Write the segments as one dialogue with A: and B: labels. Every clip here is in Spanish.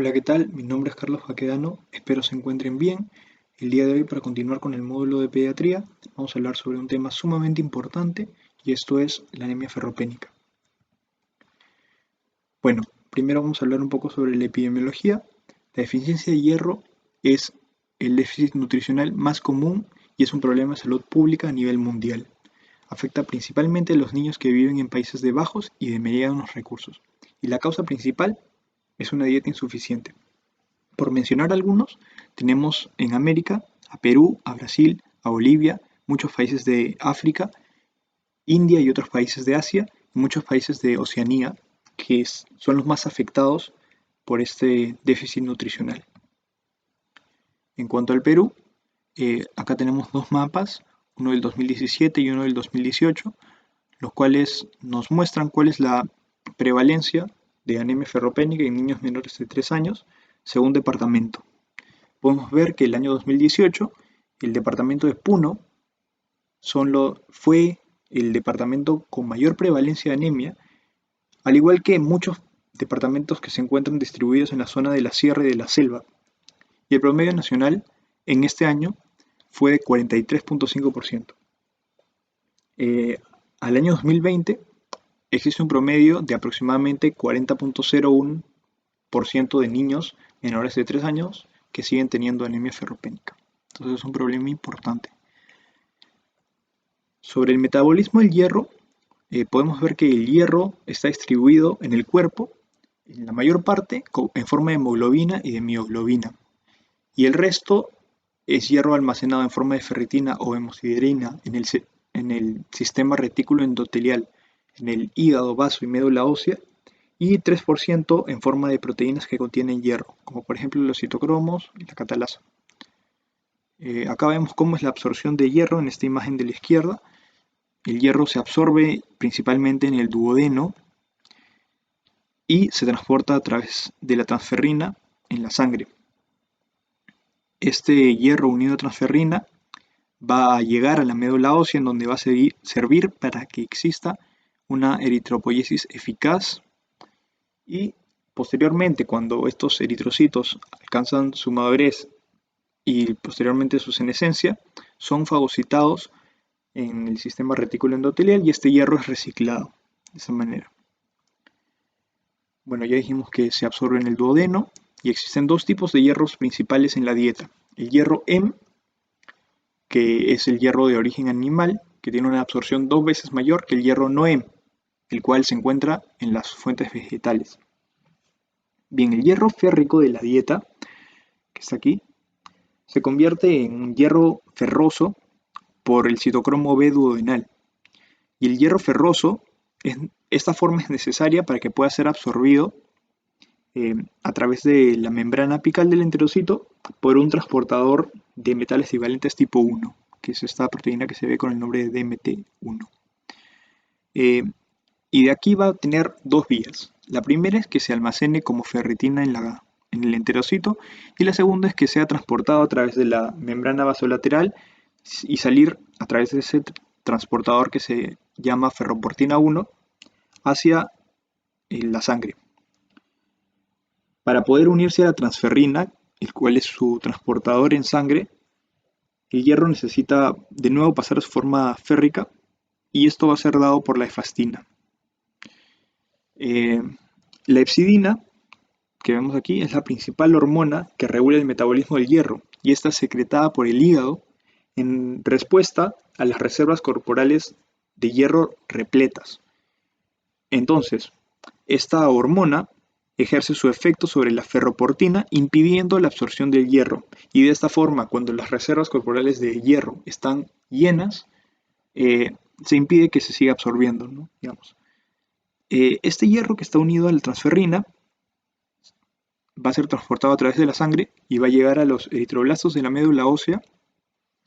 A: Hola, ¿qué tal? Mi nombre es Carlos Baquedano, espero se encuentren bien. El día de hoy, para continuar con el módulo de pediatría, vamos a hablar sobre un tema sumamente importante y esto es la anemia ferropénica. Bueno, primero vamos a hablar un poco sobre la epidemiología. La deficiencia de hierro es el déficit nutricional más común y es un problema de salud pública a nivel mundial. Afecta principalmente a los niños que viven en países de bajos y de medianos recursos. Y la causa principal es una dieta insuficiente. Por mencionar algunos, tenemos en América a Perú, a Brasil, a Bolivia, muchos países de África, India y otros países de Asia, y muchos países de Oceanía, que son los más afectados por este déficit nutricional. En cuanto al Perú, acá tenemos dos mapas, uno del 2017 y uno del 2018, los cuales nos muestran cuál es la prevalencia de anemia ferropénica en niños menores de 3 años según departamento. Podemos ver que el año 2018 el departamento de Puno fue el departamento con mayor prevalencia de anemia, al igual que muchos departamentos que se encuentran distribuidos en la zona de la sierra y de la selva. Y el promedio nacional en este año fue de 43.5%. Al año 2020 existe un promedio de aproximadamente 40.01% de niños menores de 3 años que siguen teniendo anemia ferropénica. Entonces es un problema importante. Sobre el metabolismo del hierro, podemos ver que el hierro está distribuido en el cuerpo, en la mayor parte en forma de hemoglobina y de mioglobina, y el resto es hierro almacenado en forma de ferritina o hemosiderina en el sistema retículo endotelial, en el hígado, vaso y médula ósea, y 3% en forma de proteínas que contienen hierro, como por ejemplo los citocromos y la catalasa. Acá vemos cómo es la absorción de hierro en esta imagen de la izquierda. El hierro se absorbe principalmente en el duodeno y se transporta a través de la transferrina en la sangre. Este hierro unido a transferrina va a llegar a la médula ósea en donde va a servir para que exista una eritropoyesis eficaz y posteriormente cuando estos eritrocitos alcanzan su madurez y posteriormente su senescencia son fagocitados en el sistema retículo endotelial y este hierro es reciclado de esa manera. Bueno, ya dijimos que se absorbe en el duodeno y existen dos tipos de hierros principales en la dieta. El hierro Hem, que es el hierro de origen animal, que tiene una absorción 2 veces mayor que el hierro no Hem, el cual se encuentra en las fuentes vegetales. Bien, el hierro férrico de la dieta, que está aquí, se convierte en un hierro ferroso por el citocromo B duodenal. Y el hierro ferroso, esta forma es necesaria para que pueda ser absorbido a través de la membrana apical del enterocito por un transportador de metales divalentes tipo 1, que es esta proteína que se ve con el nombre de DMT1. Y de aquí va a tener dos vías. La primera es que se almacene como ferritina en el enterocito y la segunda es que sea transportado a través de la membrana vasolateral y salir a través de ese transportador que se llama ferroportina 1 hacia la sangre. Para poder unirse a la transferrina, el cual es su transportador en sangre, el hierro necesita de nuevo pasar a su forma férrica y esto va a ser dado por la efastina. La hepcidina, que vemos aquí, es la principal hormona que regula el metabolismo del hierro y esta es secretada por el hígado en respuesta a las reservas corporales de hierro repletas. Entonces, esta hormona ejerce su efecto sobre la ferroportina impidiendo la absorción del hierro y de esta forma cuando las reservas corporales de hierro están llenas se impide que se siga absorbiendo, ¿no? Digamos. Este hierro que está unido a la transferrina va a ser transportado a través de la sangre y va a llegar a los eritroblastos de la médula ósea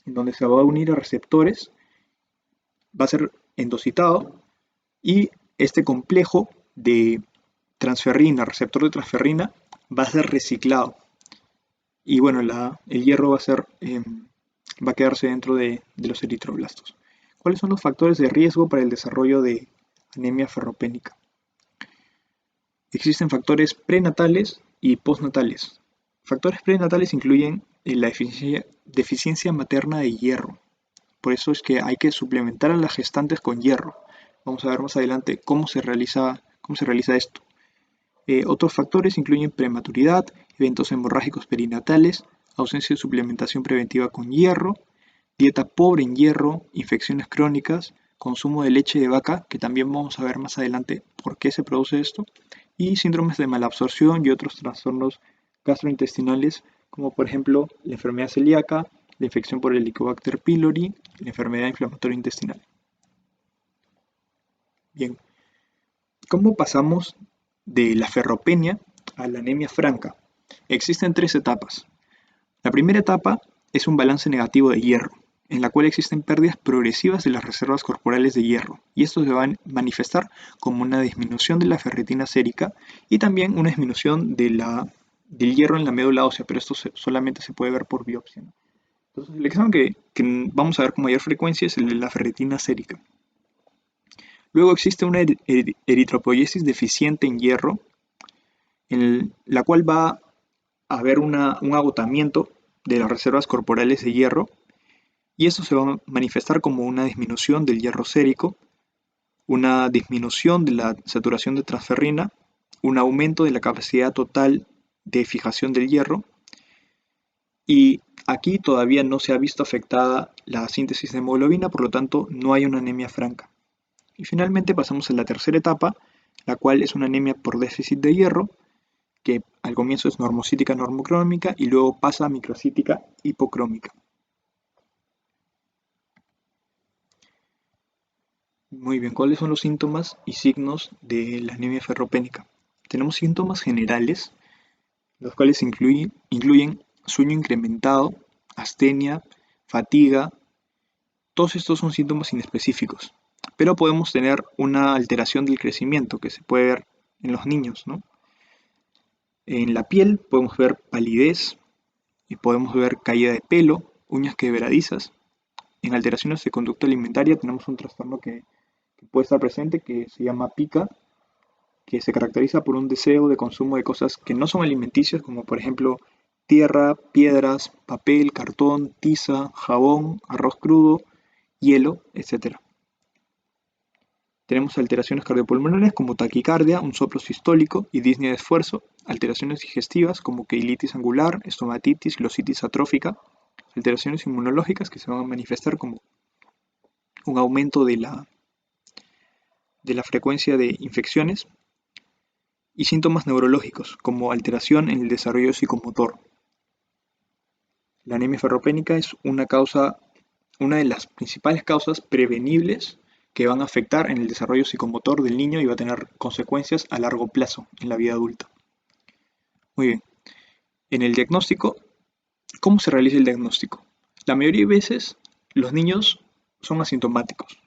A: en donde se va a unir a receptores, va a ser endocitado y este complejo de transferrina, receptor de transferrina, va a ser reciclado. Y bueno, el hierro va a quedarse dentro de los eritroblastos. ¿Cuáles son los factores de riesgo para el desarrollo de anemia ferropénica? Existen factores prenatales y postnatales. Factores prenatales incluyen la deficiencia materna de hierro. Por eso es que hay que suplementar a las gestantes con hierro. Vamos a ver más adelante cómo se realiza esto. Otros factores incluyen prematuridad, eventos hemorrágicos perinatales, ausencia de suplementación preventiva con hierro, dieta pobre en hierro, infecciones crónicas, consumo de leche de vaca, que también vamos a ver más adelante por qué se produce esto, y síndromes de malabsorción y otros trastornos gastrointestinales, como por ejemplo la enfermedad celíaca, la infección por el Helicobacter pylori, la enfermedad inflamatoria intestinal. Bien, ¿cómo pasamos de la ferropenia a la anemia franca? Existen tres etapas. La primera etapa es un balance negativo de hierro, en la cual existen pérdidas progresivas de las reservas corporales de hierro, y esto se va a manifestar como una disminución de la ferritina sérica y también una disminución del hierro en la médula ósea, pero esto solamente se puede ver por biopsia, ¿no? Entonces, el examen que vamos a ver con mayor frecuencia es el de la ferritina sérica. Luego existe una eritropoiesis deficiente en hierro, en la cual va a haber un agotamiento de las reservas corporales de hierro, y esto se va a manifestar como una disminución del hierro sérico, una disminución de la saturación de transferrina, un aumento de la capacidad total de fijación del hierro, y aquí todavía no se ha visto afectada la síntesis de hemoglobina, por lo tanto no hay una anemia franca. Y finalmente pasamos a la tercera etapa, la cual es una anemia por déficit de hierro, que al comienzo es normocítica normocrómica y luego pasa a microcítica hipocrómica. Muy bien, ¿cuáles son los síntomas y signos de la anemia ferropénica? Tenemos síntomas generales, los cuales incluyen sueño incrementado, astenia, fatiga. Todos estos son síntomas inespecíficos, pero podemos tener una alteración del crecimiento que se puede ver en los niños, ¿no? En la piel podemos ver palidez y podemos ver caída de pelo, uñas quebradizas. En alteraciones de conducta alimentaria tenemos un trastorno que puede estar presente que se llama pica, que se caracteriza por un deseo de consumo de cosas que no son alimenticias, como por ejemplo tierra, piedras, papel, cartón, tiza, jabón, arroz crudo, hielo, etc. Tenemos alteraciones cardiopulmonares como taquicardia, un soplo sistólico y disnea de esfuerzo, alteraciones digestivas como queilitis angular, estomatitis, glositis atrófica, alteraciones inmunológicas que se van a manifestar como un aumento de la frecuencia de infecciones y síntomas neurológicos como alteración en el desarrollo psicomotor. La anemia ferropénica es una de las principales causas prevenibles que van a afectar en el desarrollo psicomotor del niño y va a tener consecuencias a largo plazo en la vida adulta. Muy bien. En el diagnóstico, ¿cómo se realiza el diagnóstico? La mayoría de veces los niños son asintomáticos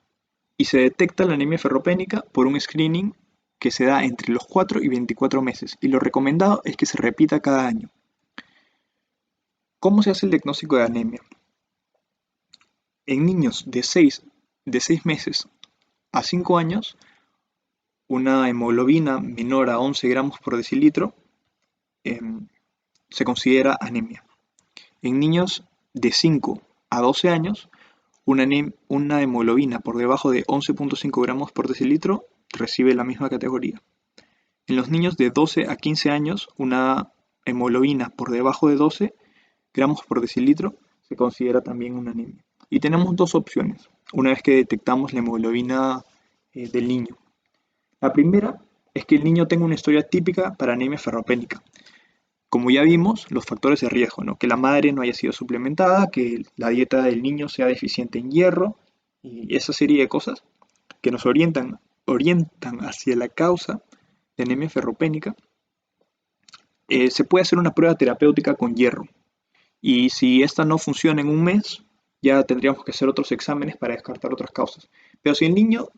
A: y se detecta la anemia ferropénica por un screening que se da entre los 4 y 24 meses y lo recomendado es que se repita cada año. ¿Cómo se hace el diagnóstico de anemia? En niños de 6 meses a 5 años, una hemoglobina menor a 11 gramos por decilitro se considera anemia. En niños de 5 a 12 años, una hemoglobina por debajo de 11.5 gramos por decilitro recibe la misma categoría. En los niños de 12 a 15 años, una hemoglobina por debajo de 12 gramos por decilitro se considera también una anemia. Y tenemos dos opciones, una vez que detectamos la hemoglobina del niño. La primera es que el niño tenga una historia típica para anemia ferropénica. Como ya vimos, los factores de riesgo, ¿no? Que la madre no haya sido suplementada, que la dieta del niño sea deficiente en hierro y esa serie de cosas que nos orientan hacia la causa de anemia ferropénica. Se puede hacer una prueba terapéutica con hierro y si esta no funciona en un mes, ya tendríamos que hacer otros exámenes para descartar otras causas. Pero si el niño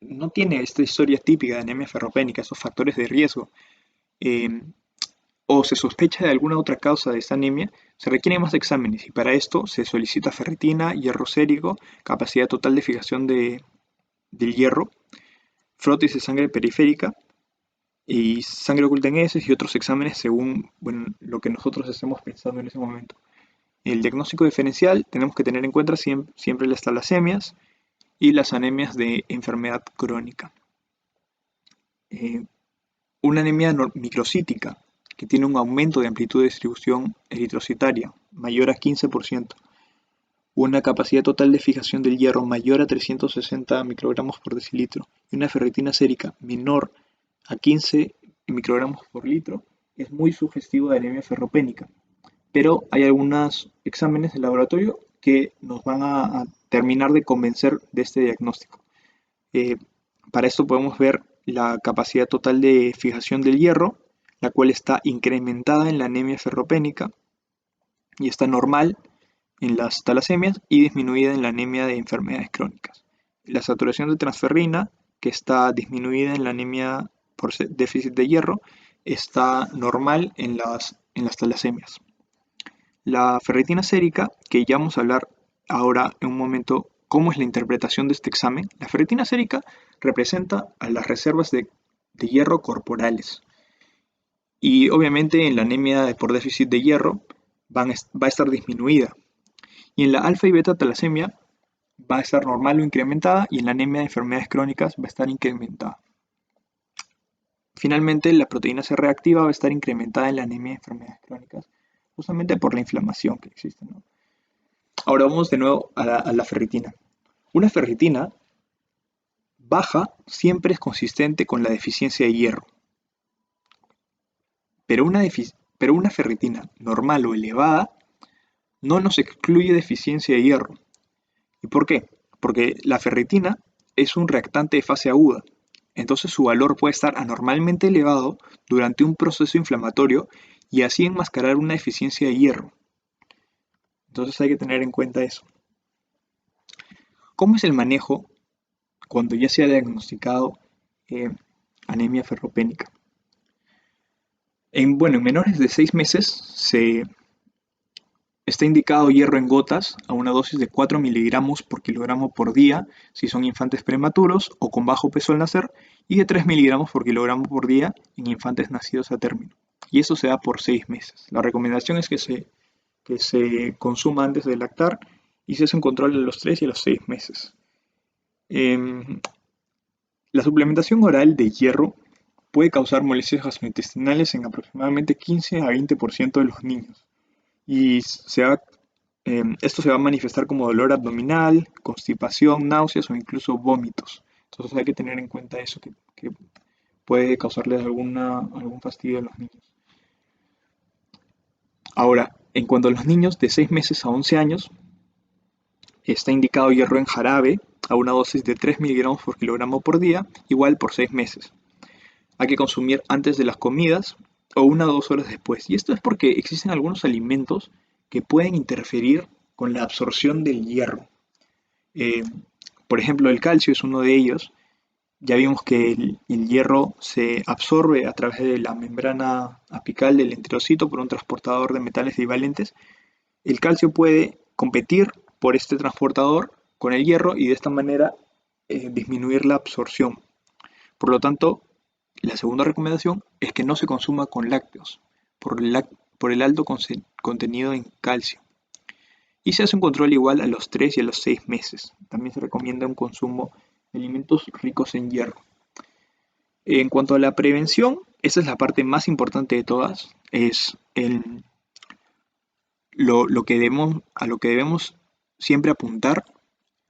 A: no tiene esta historia típica de anemia ferropénica, esos factores de riesgo, eh, o se sospecha de alguna otra causa de esta anemia, se requieren más exámenes y para esto se solicita ferritina, hierro sérico, capacidad total de fijación del hierro, frotis de sangre periférica y sangre oculta en heces y otros exámenes según bueno, lo que nosotros estemos pensando en ese momento. El diagnóstico diferencial tenemos que tener en cuenta siempre las talasemias y las anemias de enfermedad crónica. Eh, una anemia microcítica que tiene un aumento de amplitud de distribución eritrocitaria mayor a 15%, una capacidad total de fijación del hierro mayor a 360 microgramos por decilitro y una ferritina sérica menor a 15 microgramos por litro, es muy sugestivo de anemia ferropénica. Pero hay algunos exámenes de laboratorio que nos van a terminar de convencer de este diagnóstico. Eh, para esto podemos ver la capacidad total de fijación del hierro, la cual está incrementada en la anemia ferropénica y está normal en las talasemias y disminuida en la anemia de enfermedades crónicas. La saturación de transferrina, que está disminuida en la anemia por déficit de hierro, está normal en las talasemias. La ferritina sérica, que ya vamos a hablar ahora en un momento cómo es la interpretación de este examen. La ferritina sérica representa a las reservas de hierro corporales. Y obviamente en la anemia por déficit de hierro va a estar disminuida. Y en la alfa y beta talasemia va a estar normal o incrementada y en la anemia de enfermedades crónicas va a estar incrementada. Finalmente, la proteína C reactiva va a estar incrementada en la anemia de enfermedades crónicas, justamente por la inflamación que existe, ¿no? Ahora vamos de nuevo a la ferritina. Una ferritina baja siempre es consistente con la deficiencia de hierro, pero una ferritina normal o elevada no nos excluye deficiencia de hierro. ¿Y por qué? Porque la ferritina es un reactante de fase aguda, entonces su valor puede estar anormalmente elevado durante un proceso inflamatorio y así enmascarar una deficiencia de hierro. Entonces hay que tener en cuenta eso. ¿Cómo es el manejo cuando ya se ha diagnosticado anemia ferropénica? En menores de 6 meses se está indicado hierro en gotas a una dosis de 4 miligramos por kilogramo por día si son infantes prematuros o con bajo peso al nacer y de 3 miligramos por kilogramo por día en infantes nacidos a término. Y eso se da por 6 meses. La recomendación es que se consuma antes de lactar y se hace un control a los 3 y a los 6 meses. La suplementación oral de hierro puede causar molestias gastrointestinales en aproximadamente 15 a 20% de los niños. Y esto se va a manifestar como dolor abdominal, constipación, náuseas o incluso vómitos. Entonces hay que tener en cuenta eso, que puede causarles algún fastidio a los niños. Ahora, en cuanto a los niños de 6 meses a 11 años, está indicado hierro en jarabe a una dosis de 3 miligramos por kilogramo por día, igual por 6 meses. Hay que consumir antes de las comidas o 1 o 2 horas después. Y esto es porque existen algunos alimentos que pueden interferir con la absorción del hierro. Eh, por ejemplo, el calcio es uno de ellos. Ya vimos que el hierro se absorbe a través de la membrana apical del enterocito por un transportador de metales divalentes. El calcio puede competir por este transportador con el hierro y de esta manera disminuir la absorción. Por lo tanto, la segunda recomendación es que no se consuma con lácteos por el alto contenido en calcio. Y se hace un control igual a los 3 y a los 6 meses. También se recomienda un consumo de alimentos ricos en hierro. En cuanto a la prevención, esa es la parte más importante de todas. Es a lo que debemos siempre apuntar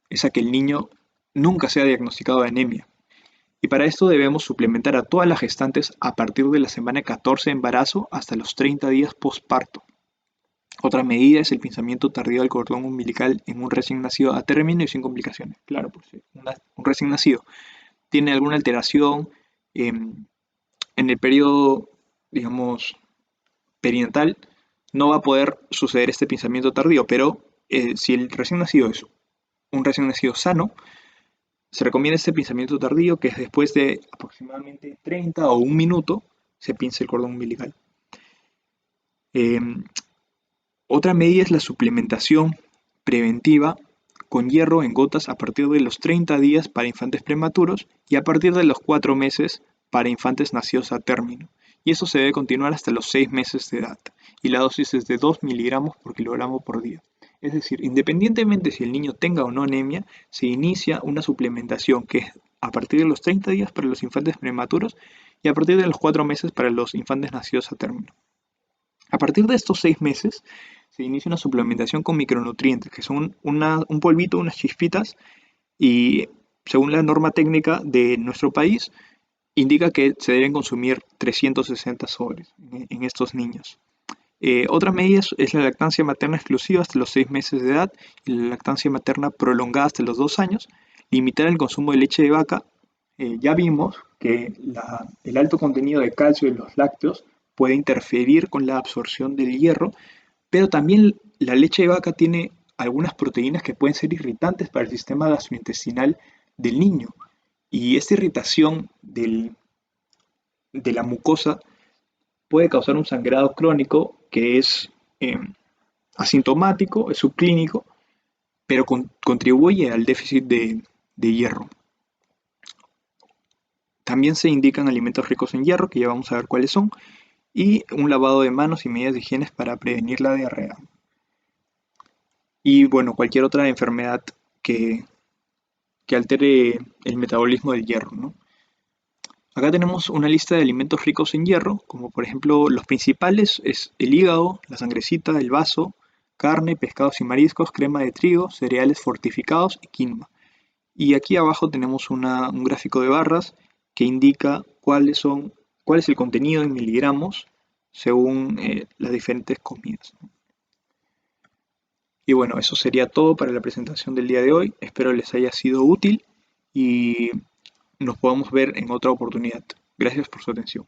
A: es a que el niño nunca sea diagnosticado de anemia. Y para esto debemos suplementar a todas las gestantes a partir de la semana 14 de embarazo hasta los 30 días postparto. Otra medida es el pinzamiento tardío del cordón umbilical en un recién nacido a término y sin complicaciones. Claro, pues un recién nacido tiene alguna alteración en el periodo, digamos, perinatal, no va a poder suceder este pinzamiento tardío, pero si el recién nacido es un recién nacido sano, se recomienda este pinzamiento tardío, que es después de aproximadamente 30 o 1 minuto, se pinza el cordón umbilical. Eh, Otra medida es la suplementación preventiva con hierro en gotas a partir de los 30 días para infantes prematuros y a partir de los 4 meses para infantes nacidos a término. Y eso se debe continuar hasta los 6 meses de edad. Y la dosis es de 2 miligramos por kilogramo por día. Es decir, independientemente si el niño tenga o no anemia, se inicia una suplementación que es a partir de los 30 días para los infantes prematuros y a partir de los 4 meses para los infantes nacidos a término. A partir de estos 6 meses se inicia una suplementación con micronutrientes, que son un polvito, unas chispitas, y según la norma técnica de nuestro país, indica que se deben consumir 360 sobres en estos niños. Otras medidas es la lactancia materna exclusiva hasta los 6 meses de edad y la lactancia materna prolongada hasta los 2 años, limitar el consumo de leche de vaca. Ya vimos que el alto contenido de calcio de los lácteos puede interferir con la absorción del hierro, pero también la leche de vaca tiene algunas proteínas que pueden ser irritantes para el sistema gastrointestinal del niño. Y esta irritación de la mucosa puede causar un sangrado crónico que es asintomático, es subclínico, pero contribuye al déficit de hierro. También se indican alimentos ricos en hierro, que ya vamos a ver cuáles son, y un lavado de manos y medidas de higiene para prevenir la diarrea. Y bueno, cualquier otra enfermedad que, que altere el metabolismo del hierro, ¿no? Acá tenemos una lista de alimentos ricos en hierro, como por ejemplo los principales es el hígado, la sangrecita, el vaso, carne, pescados y mariscos, crema de trigo, cereales fortificados y quinoa. Y aquí abajo tenemos un gráfico de barras que indica cuál es el contenido en miligramos según las diferentes comidas. Y bueno, eso sería todo para la presentación del día de hoy. Espero les haya sido útil y nos podamos ver en otra oportunidad. Gracias por su atención.